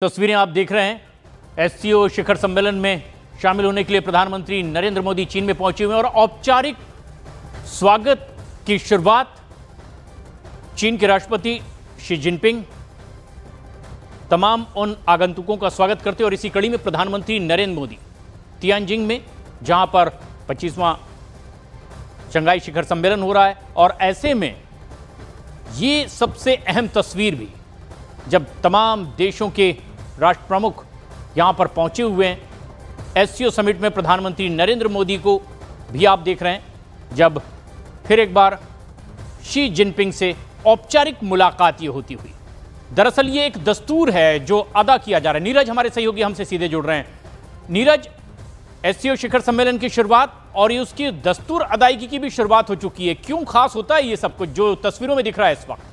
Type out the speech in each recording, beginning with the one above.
तस्वीरें आप देख रहे हैं। एससीओ शिखर सम्मेलन में शामिल होने के लिए प्रधानमंत्री नरेंद्र मोदी चीन में पहुंचे हुए हैं और औपचारिक स्वागत की शुरुआत चीन के राष्ट्रपति शी जिनपिंग तमाम उन आगंतुकों का स्वागत करते और इसी कड़ी में प्रधानमंत्री नरेंद्र मोदी तियानजिंग में, जहां पर 25वां शंघाई शिखर सम्मेलन हो रहा है, और ऐसे में ये सबसे अहम तस्वीर भी जब तमाम देशों के राष्ट्र प्रमुख यहां पर पहुंचे हुए हैं। एससीओ समिट में प्रधानमंत्री नरेंद्र मोदी को भी आप देख रहे हैं, जब फिर एक बार शी जिनपिंग से औपचारिक मुलाकात ये होती हुई। दरअसल ये एक दस्तूर है जो अदा किया जा रहा है। नीरज हमारे सहयोगी हमसे सीधे जुड़ रहे हैं। नीरज, एससीओ शिखर सम्मेलन की शुरुआत और ये उसकी दस्तूर अदायगी की भी शुरुआत हो चुकी है। क्यों खास होता है ये सब कुछ जो तस्वीरों में दिख रहा है इस वक्त?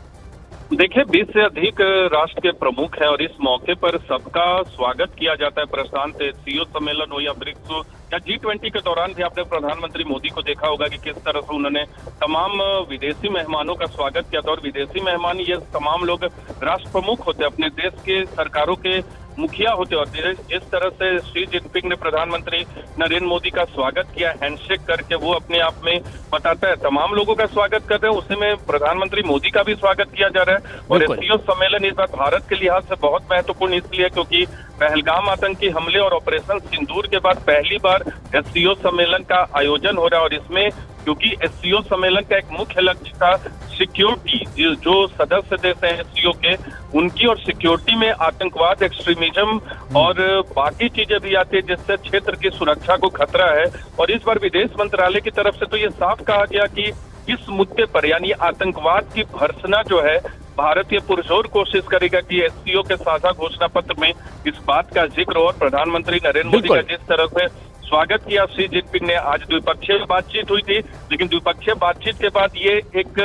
देखिए, 20 से अधिक राष्ट्र के प्रमुख हैं और इस मौके पर सबका स्वागत किया जाता है। प्रशांत एससीओ सम्मेलन हो या ब्रिक्स हो या G20 के दौरान भी आपने प्रधानमंत्री मोदी को देखा होगा कि किस तरह से उन्होंने तमाम विदेशी मेहमानों का स्वागत किया था। और विदेशी मेहमान ये तमाम लोग राष्ट्र प्रमुख होते, अपने देश के सरकारों के मुखिया होते। और जिस तरह से शी जिनपिंग ने प्रधानमंत्री नरेंद्र मोदी का स्वागत किया हैंडशेक करके, वो अपने आप में बताता है। तमाम लोगों का स्वागत कर रहे हैं, उसी में प्रधानमंत्री मोदी का भी स्वागत किया जा रहा है। और एससीओ सम्मेलन इस बार भारत के लिहाज से बहुत महत्वपूर्ण इसलिए क्योंकि पहलगाम आतंकी हमले और ऑपरेशन सिंदूर के बाद पहली बार एससीओ सम्मेलन का आयोजन हो रहा है। और इसमें क्योंकि एससीओ सम्मेलन का एक मुख्य लक्ष्य था सिक्योरिटी, जो सदस्य देश हैं एससीओ के, उनकी और सिक्योरिटी में आतंकवाद, एक्सट्रीमिज्म और बाकी चीजें भी आती है जिससे क्षेत्र की सुरक्षा को खतरा है। और इस बार विदेश मंत्रालय की तरफ से तो ये साफ कहा गया कि इस मुद्दे पर यानी आतंकवाद की भर्त्सना जो है, भारत ये पुरजोर कोशिश करेगा कि एससीओ के साझा घोषणा पत्र में इस बात का जिक्र हो। और प्रधानमंत्री नरेंद्र मोदी का जिस तरह से स्वागत किया शी जिनपिंग ने, आज द्विपक्षीय बातचीत हुई थी, लेकिन द्विपक्षीय बातचीत के बाद ये एक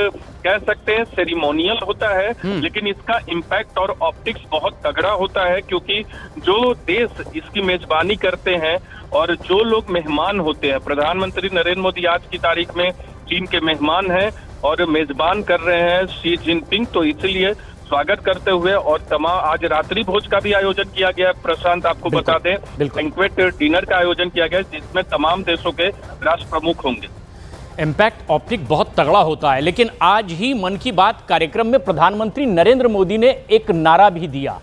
कह सकते हैं सेरिमोनियल होता है, लेकिन इसका इम्पैक्ट और ऑप्टिक्स बहुत तगड़ा होता है क्योंकि जो देश इसकी मेजबानी करते हैं और जो लोग मेहमान होते हैं, प्रधानमंत्री नरेंद्र मोदी आज की तारीख में चीन के मेहमान हैं और मेजबान कर रहे हैं शी जिनपिंग, तो इसलिए स्वागत करते हुए और तमाम आज रात्रि भोज का भी आयोजन किया गया है। प्रशांत, आपको बता दें, बैंक्वेट डिनर का आयोजन किया गया है जिसमें तमाम देशों के राष्ट्र प्रमुख होंगे। इम्पैक्ट ऑप्टिक बहुत तगड़ा होता है, लेकिन आज ही मन की बात कार्यक्रम में प्रधानमंत्री नरेंद्र मोदी ने एक नारा भी दिया,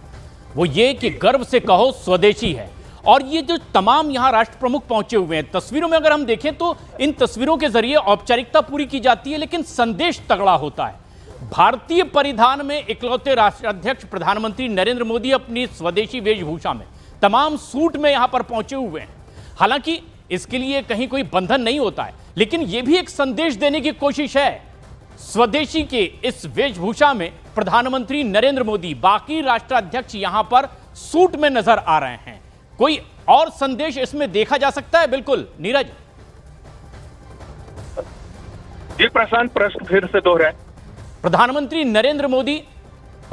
वो ये कि गर्व से कहो स्वदेशी है। और ये जो तमाम यहां राष्ट्र प्रमुख पहुंचे हुए हैं, तस्वीरों में अगर हम देखें तो इन तस्वीरों के जरिए औपचारिकता पूरी की जाती है, लेकिन संदेश तगड़ा होता है। भारतीय परिधान में इकलौते राष्ट्राध्यक्ष प्रधानमंत्री नरेंद्र मोदी अपनी स्वदेशी वेशभूषा में, तमाम सूट में यहां पर पहुंचे हुए हैं। हालांकि इसके लिए कहीं कोई बंधन नहीं होता है, लेकिन यह भी एक संदेश देने की कोशिश है। स्वदेशी के इस वेशभूषा में प्रधानमंत्री नरेंद्र मोदी, बाकी राष्ट्राध्यक्ष यहां पर सूट में नजर आ रहे हैं। कोई और संदेश इसमें देखा जा सकता है? बिल्कुल नीरज। जी प्रशांत, प्रश्न फिर से दोहराएं। प्रधानमंत्री नरेंद्र मोदी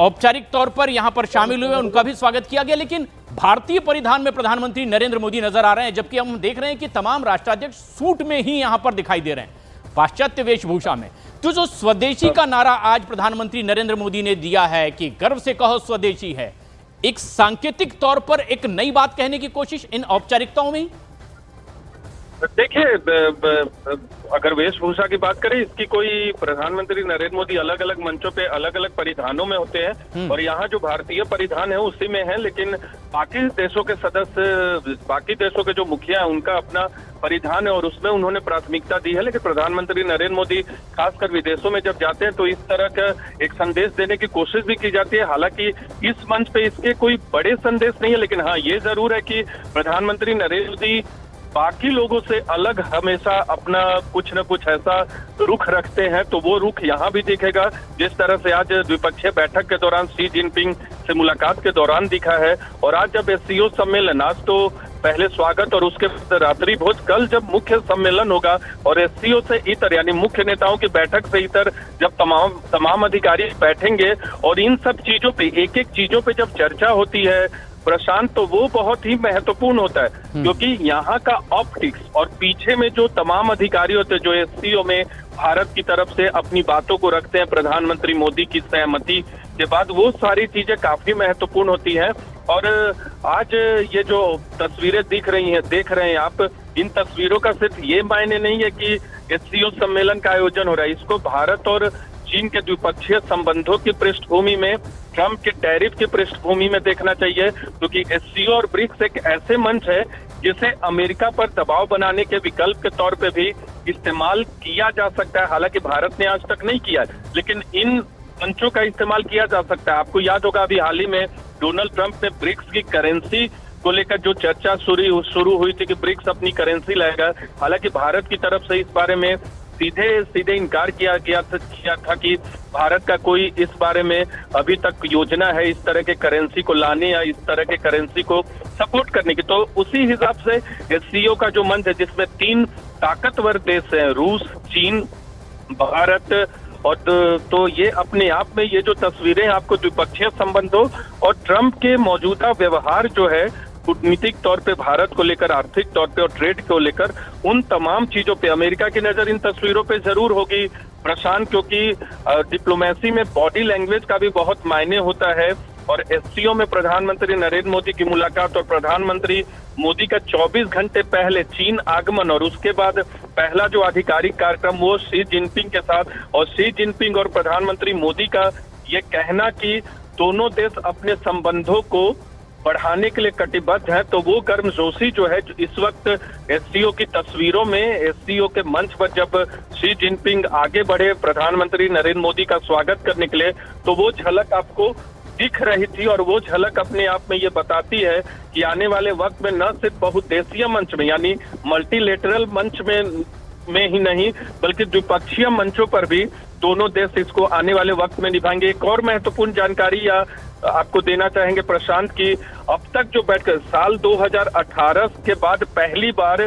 औपचारिक तौर पर यहां पर शामिल हुए, उनका भी स्वागत किया गया, लेकिन भारतीय परिधान में प्रधानमंत्री नरेंद्र मोदी नजर आ रहे हैं, जबकि हम देख रहे हैं कि तमाम राष्ट्राध्यक्ष सूट में ही यहां पर दिखाई दे रहे हैं, पाश्चात्य वेशभूषा में। तो जो स्वदेशी का नारा आज प्रधानमंत्री नरेंद्र मोदी ने दिया है कि गर्व से कहो स्वदेशी है, एक सांकेतिक तौर पर एक नई बात कहने की कोशिश इन औपचारिकताओं में ही। देखिए, अगर वेशभूषा की बात करें, इसकी कोई प्रधानमंत्री नरेंद्र मोदी अलग अलग मंचों पे अलग अलग परिधानों में होते हैं और यहाँ जो भारतीय परिधान है उसी में है, लेकिन बाकी देशों के सदस्य, बाकी देशों के जो मुखिया हैं उनका अपना परिधान है और उसमें उन्होंने प्राथमिकता दी है। लेकिन प्रधानमंत्री नरेंद्र मोदी खासकर विदेशों में जब जाते हैं तो इस तरह का एक संदेश देने की कोशिश भी की जाती है। हालांकि इस मंच पे इसके कोई बड़े संदेश नहीं है, लेकिन हाँ ये जरूर है कि प्रधानमंत्री नरेंद्र मोदी बाकी लोगों से अलग हमेशा अपना कुछ न कुछ ऐसा रुख रखते हैं, तो वो रुख यहाँ भी दिखेगा जिस तरह से आज द्विपक्षीय बैठक के दौरान शी जिनपिंग से मुलाकात के दौरान दिखा है। और आज जब एससीओ सम्मेलन, आज तो पहले स्वागत और उसके बाद रात्रि भोज, कल जब मुख्य सम्मेलन होगा और एससीओ से इतर यानी मुख्य नेताओं की बैठक से इतर जब तमाम अधिकारी बैठेंगे और इन सब चीजों पे, एक एक चीजों पे जब चर्चा होती है प्रशांत, तो वो बहुत ही महत्वपूर्ण होता है क्योंकि यहाँ का ऑप्टिक्स और पीछे में जो तमाम अधिकारी होते हैं जो एससीओ में भारत की तरफ से अपनी बातों को रखते हैं प्रधानमंत्री मोदी की सहमति के बाद वो सारी चीजें काफी महत्वपूर्ण होती हैं। और आज ये जो तस्वीरें देख रहे हैं आप, इन तस्वीरों का सिर्फ ये मायने नहीं है कि एससीओ सम्मेलन का आयोजन हो रहा है। इसको भारत और चीन के द्विपक्षीय संबंधों की पृष्ठभूमि में, ट्रंप के टैरिफ की पृष्ठभूमि में देखना चाहिए, क्योंकि एससीओ और ब्रिक्स एक ऐसे मंच है जिसे अमेरिका पर दबाव बनाने के विकल्प के तौर पे भी इस्तेमाल किया जा सकता है। हालांकि भारत ने आज तक नहीं किया, लेकिन इन मंचों का इस्तेमाल किया जा सकता है। आपको याद होगा अभी हाल ही में डोनाल्ड ट्रंप ने ब्रिक्स की करेंसी को लेकर जो चर्चा शुरू हुई थी कि ब्रिक्स अपनी करेंसी लाएगा। हालांकि भारत की तरफ से इस बारे में सीधे इनकार किया था कि भारत का कोई इस बारे में अभी तक योजना है इस तरह के करेंसी को लाने या इस तरह के करेंसी को सपोर्ट करने की। तो उसी हिसाब से एससीओ का जो मंच है जिसमें 3 ताकतवर देश हैं, रूस, चीन, भारत, और तो ये अपने आप में ये जो तस्वीरें आपको द्विपक्षीय संबंधों और ट्रंप के मौजूदा व्यवहार जो है कूटनीतिक तौर पे भारत को लेकर, आर्थिक तौर पे और ट्रेड को लेकर, उन तमाम चीजों पे अमेरिका की नजर इन तस्वीरों पे जरूर होगी प्रशांत, क्योंकि डिप्लोमेसी में बॉडी लैंग्वेज का भी बहुत मायने होता है। और एससीओ में प्रधानमंत्री नरेंद्र मोदी की मुलाकात और प्रधानमंत्री मोदी का 24 घंटे पहले चीन आगमन और उसके बाद पहला जो आधिकारिक कार्यक्रम वो शी जिनपिंग के साथ, और शी जिनपिंग और प्रधानमंत्री मोदी का ये कहना कि दोनों देश अपने संबंधों को बढ़ाने के लिए कटिबद्ध है, तो वो गर्मजोशी जो है इस वक्त एससीओ की तस्वीरों में, एससीओ के मंच पर जब शी जिनपिंग आगे बढ़े प्रधानमंत्री नरेंद्र मोदी का स्वागत करने के लिए, तो वो झलक आपको दिख रही थी। और वो झलक अपने आप में ये बताती है कि आने वाले वक्त में न सिर्फ बहुदेशीय मंच में यानी मल्टीलेटरल मंच में ही नहीं बल्कि द्विपक्षीय मंचों पर भी दोनों देश इसको आने वाले वक्त में निभाएंगे। एक और महत्वपूर्ण जानकारी या आपको देना चाहेंगे प्रशांत की अब तक जो बैठकर साल 2018 के बाद पहली बार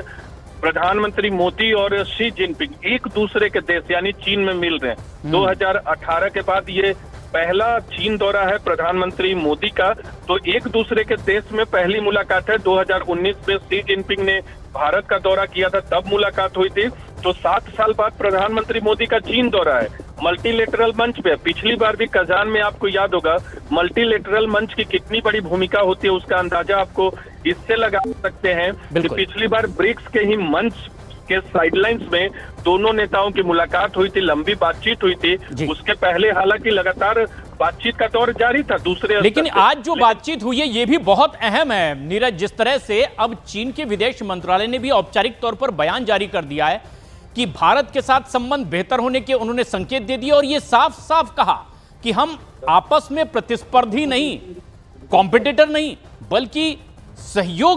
प्रधानमंत्री मोदी और शी जिनपिंग एक दूसरे के देश यानी चीन में मिल रहे हैं। 2018 के बाद ये पहला चीन दौरा है प्रधानमंत्री मोदी का, तो एक दूसरे के देश में पहली मुलाकात है। 2019 में शी जिनपिंग ने भारत का दौरा किया था, तब मुलाकात हुई थी। तो 7 साल बाद प्रधानमंत्री मोदी का चीन दौरा है मल्टीलेटरल मंच पे। पिछली बार भी कजान में आपको याद होगा मल्टीलेटरल मंच की कितनी बड़ी भूमिका होती है, उसका अंदाजा आपको इससे लगा सकते हैं कि पिछली बार ब्रिक्स के ही मंच के साइडलाइंस में दोनों नेताओं की मुलाकात हुई थी, लंबी बातचीत हुई थी। उसके पहले हालांकि लगातार बातचीत का दौर जारी था दूसरे, लेकिन आज जो बातचीत हुई है ये भी बहुत अहम है नीरज। जिस तरह से अब चीन के विदेश मंत्रालय ने भी औपचारिक तौर पर बयान जारी कर दिया है कि भारत के साथ संबंध बेहतर होने के उन्होंने संकेत दे दिए, और ये साफ साफ कहा कि हम आपस में प्रतिस्पर्धी नहीं, कॉम्पिटिटर नहीं, बल्कि सहयोग